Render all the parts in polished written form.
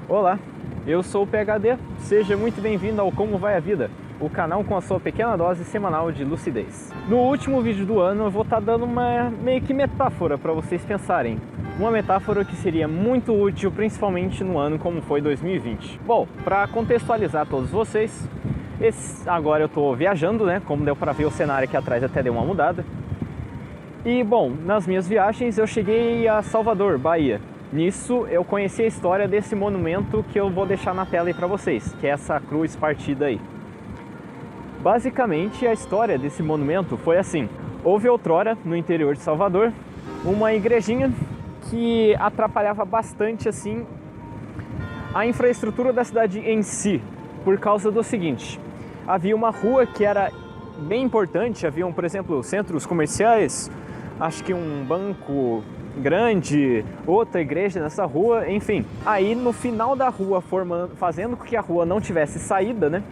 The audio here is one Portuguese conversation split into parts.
Olá, eu sou o PhD, seja muito bem-vindo ao Como Vai a Vida, o canal com a sua pequena dose semanal de lucidez. No último vídeo do ano eu vou estar dando uma meio que metáfora para vocês pensarem. Uma metáfora que seria muito útil, principalmente no ano como foi 2020. Bom, para contextualizar todos vocês, agora eu estou viajando, né? Como deu para ver, o cenário aqui atrás até deu uma mudada. E bom, nas minhas viagens eu cheguei a Salvador, Bahia. Nisso eu conheci a história desse monumento que eu vou deixar na tela aí para vocês, que é essa cruz partida aí. Basicamente a história desse monumento foi assim: houve outrora no interior de Salvador uma igrejinha que atrapalhava bastante assim a infraestrutura da cidade em si, por causa do seguinte: havia uma rua que era bem importante, haviam, por exemplo, centros comerciais, acho que um banco grande, outra igreja nessa rua, enfim. Aí no final da rua, fazendo com que a rua não tivesse saída, né,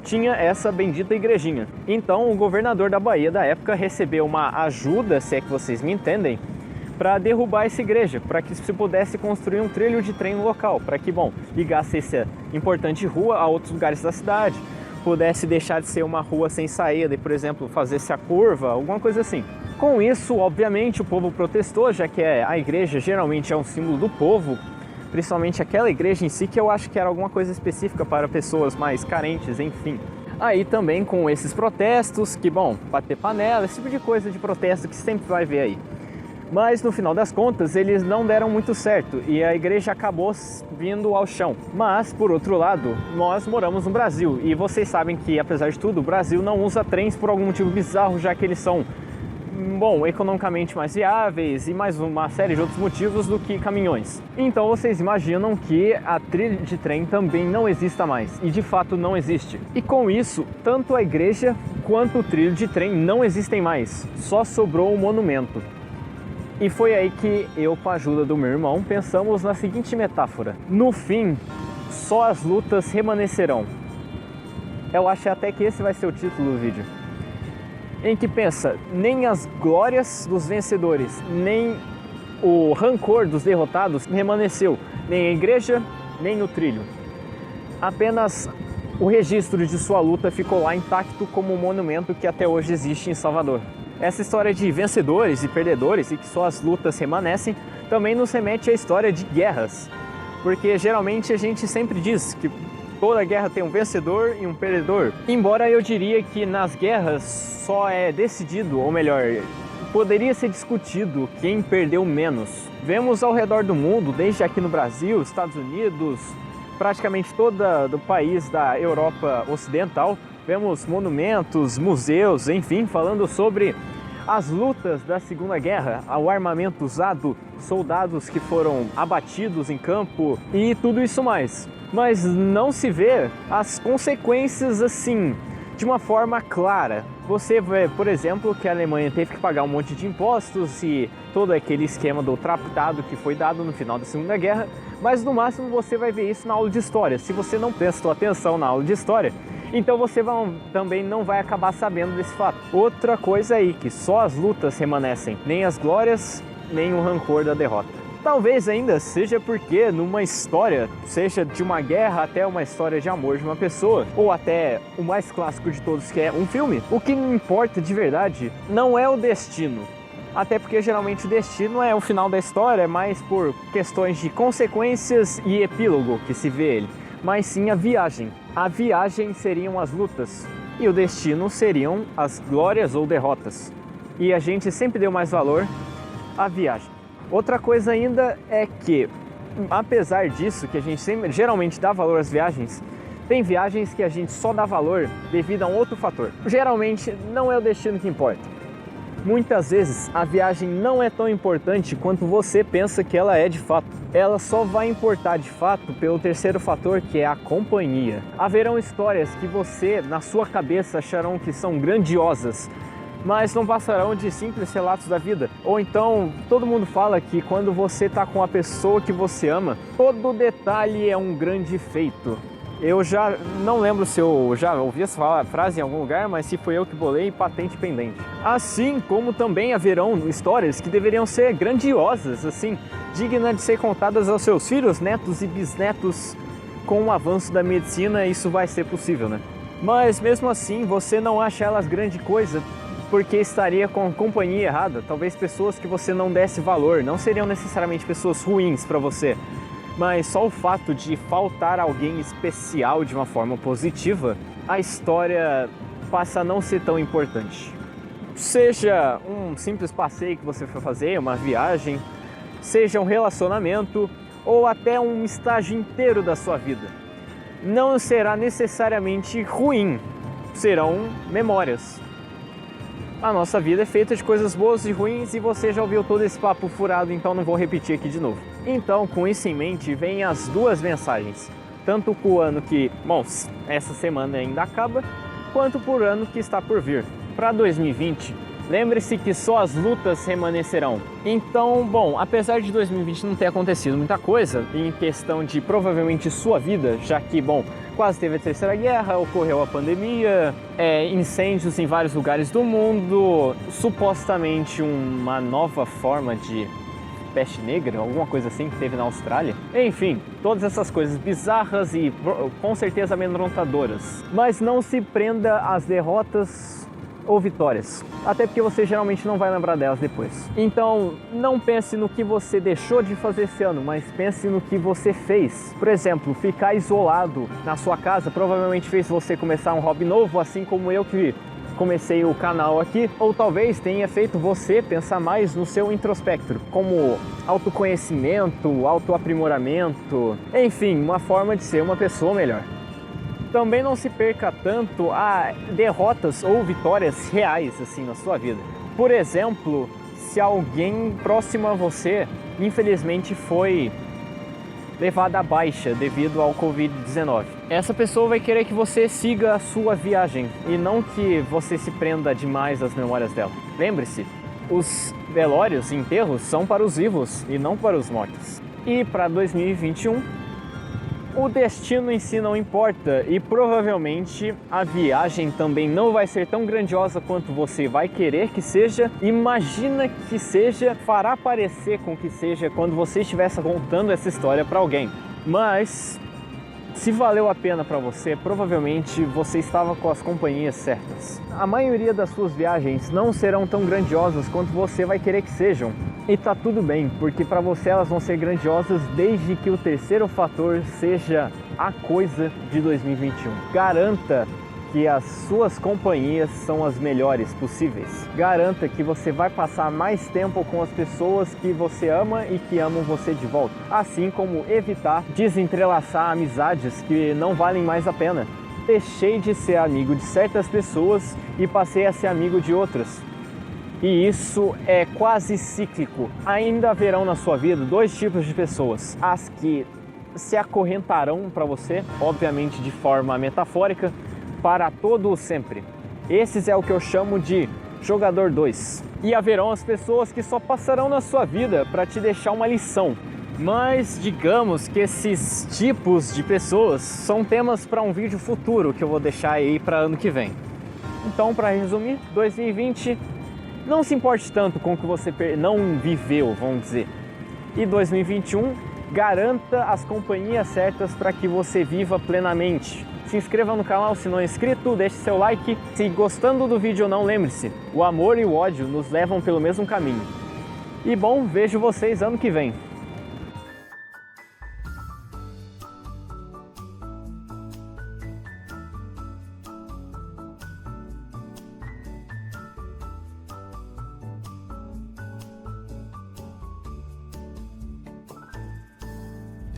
tinha essa bendita igrejinha. Então o governador da Bahia da época recebeu uma ajuda, se é que vocês me entendem, para derrubar essa igreja, para que se pudesse construir um trilho de trem no local, para que, bom, ligasse essa importante rua a outros lugares da cidade, pudesse deixar de ser uma rua sem saída e, por exemplo, fazer-se a curva, alguma coisa assim. Com isso, obviamente, o povo protestou, já que a igreja geralmente é um símbolo do povo, principalmente aquela igreja em si, que eu acho que era alguma coisa específica para pessoas mais carentes, enfim. Aí também com esses protestos, que bom, bater panela, esse tipo de coisa de protesto que sempre vai ver aí. Mas no final das contas eles não deram muito certo e a igreja acabou vindo ao chão. Mas por outro lado, nós moramos no Brasil e vocês sabem que, apesar de tudo, o Brasil não usa trens por algum motivo bizarro, já que eles são, bom, economicamente mais viáveis e mais uma série de outros motivos do que caminhões. Então vocês imaginam que a trilha de trem também não exista mais, e de fato não existe. E com isso, tanto a igreja quanto o trilho de trem não existem mais, só sobrou o monumento. E foi aí que eu, com a ajuda do meu irmão, pensamos na seguinte metáfora: no fim, só as lutas remanescerão. Eu acho até que esse vai ser o título do vídeo. Em que pensa, nem as glórias dos vencedores, nem o rancor dos derrotados remanesceu, nem a igreja, nem o trilho. Apenas o registro de sua luta ficou lá intacto como um monumento que até hoje existe em Salvador. Essa história de vencedores e perdedores e que só as lutas remanescem também nos remete à história de guerras, porque geralmente a gente sempre diz que toda guerra tem um vencedor e um perdedor. Embora eu diria que nas guerras só é decidido, ou melhor, poderia ser discutido quem perdeu menos. Vemos ao redor do mundo, desde aqui no Brasil, Estados Unidos, praticamente todo o país da Europa Ocidental, vemos monumentos, museus, enfim, falando sobre as lutas da Segunda Guerra, o armamento usado, soldados que foram abatidos em campo e tudo isso mais. Mas não se vê as consequências assim, de uma forma clara. Você vê, por exemplo, que a Alemanha teve que pagar um monte de impostos e todo aquele esquema do tratado que foi dado no final da Segunda Guerra, mas no máximo você vai ver isso na aula de História. Se você não prestou atenção na aula de História, então você também não vai acabar sabendo desse fato. Outra coisa aí, que só as lutas remanescem, nem as glórias, nem o rancor da derrota. Talvez ainda seja porque numa história, seja de uma guerra até uma história de amor de uma pessoa, ou até o mais clássico de todos, que é um filme, o que me importa de verdade não é o destino. Até porque geralmente o destino é o final da história, é mais por questões de consequências e epílogo que se vê ele, mas sim a viagem. A viagem seriam as lutas e o destino seriam as glórias ou derrotas. E a gente sempre deu mais valor à viagem. Outra coisa ainda é que, apesar disso, que a gente geralmente dá valor às viagens, tem viagens que a gente só dá valor devido a um outro fator. Geralmente não é o destino que importa. Muitas vezes a viagem não é tão importante quanto você pensa que ela é de fato. Ela só vai importar de fato pelo terceiro fator, que é a companhia. Haverão histórias que você, na sua cabeça, acharão que são grandiosas, mas não passarão de simples relatos da vida. Ou então, todo mundo fala que quando você está com a pessoa que você ama, todo detalhe é um grande feito. Eu já não lembro se eu já ouvi essa frase em algum lugar, mas se foi eu que bolei, patente pendente. Assim como também haverão histórias que deveriam ser grandiosas, assim, digna de ser contadas aos seus filhos, netos e bisnetos. Com o avanço da medicina, isso vai ser possível, né? Mas mesmo assim, você não acha elas grande coisa porque estaria com a companhia errada. Talvez pessoas que você não desse valor, não seriam necessariamente pessoas ruins para você, mas só o fato de faltar alguém especial de uma forma positiva, a história passa a não ser tão importante. Seja um simples passeio que você for fazer, uma viagem, seja um relacionamento ou até um estágio inteiro da sua vida. Não será necessariamente ruim, serão memórias. A nossa vida é feita de coisas boas e ruins e você já ouviu todo esse papo furado, então não vou repetir aqui de novo. Então, com isso em mente, vem as duas mensagens. Tanto com o ano que, bom, essa semana ainda acaba, quanto por ano que está por vir. Para 2020, lembre-se que só as lutas remanescerão. Então, bom, apesar de 2020 não ter acontecido muita coisa, em questão de provavelmente sua vida, já que, bom, quase teve a Terceira Guerra, ocorreu a pandemia, incêndios em vários lugares do mundo, supostamente uma nova forma de peste negra, alguma coisa assim que teve na Austrália. Enfim, todas essas coisas bizarras e com certeza amedrontadoras. Mas não se prenda às derrotas ou vitórias, até porque você geralmente não vai lembrar delas depois. Então, não pense no que você deixou de fazer esse ano, mas pense no que você fez. Por exemplo, ficar isolado na sua casa provavelmente fez você começar um hobby novo, assim como eu que comecei o canal aqui, ou talvez tenha feito você pensar mais no seu introspecto, como autoconhecimento, autoaprimoramento, enfim, uma forma de ser uma pessoa melhor. Também não se perca tanto a derrotas ou vitórias reais assim na sua vida. Por exemplo, se alguém próximo a você infelizmente foi levado à baixa devido ao Covid-19, essa pessoa vai querer que você siga a sua viagem e não que você se prenda demais às memórias dela. Lembre-se, os velórios e enterros são para os vivos e não para os mortos. E para 2021, o destino em si não importa e provavelmente a viagem também não vai ser tão grandiosa quanto você vai querer que seja, imagina que seja, fará parecer com que seja quando você estivesse contando essa história para alguém. Mas se valeu a pena para você, provavelmente você estava com as companhias certas. A maioria das suas viagens não serão tão grandiosas quanto você vai querer que sejam. E tá tudo bem, porque para você elas vão ser grandiosas desde que o terceiro fator seja a coisa de 2021. Garanta que as suas companhias são as melhores possíveis. Garanta que você vai passar mais tempo com as pessoas que você ama e que amam você de volta. Assim como evitar desentrelaçar amizades que não valem mais a pena. Deixei de ser amigo de certas pessoas e passei a ser amigo de outras. E isso é quase cíclico. Ainda haverão na sua vida dois tipos de pessoas. As que se acorrentarão para você, obviamente de forma metafórica, para todo o sempre. Esses é o que eu chamo de jogador 2. E haverão as pessoas que só passarão na sua vida para te deixar uma lição. Mas digamos que esses tipos de pessoas são temas para um vídeo futuro que eu vou deixar aí para ano que vem. Então, para resumir, 2020... não se importe tanto com o que você não viveu, vamos dizer. E 2021, garanta as companhias certas para que você viva plenamente. Se inscreva no canal se não é inscrito, deixe seu like. Se gostando do vídeo ou não, lembre-se, o amor e o ódio nos levam pelo mesmo caminho. E bom, vejo vocês ano que vem.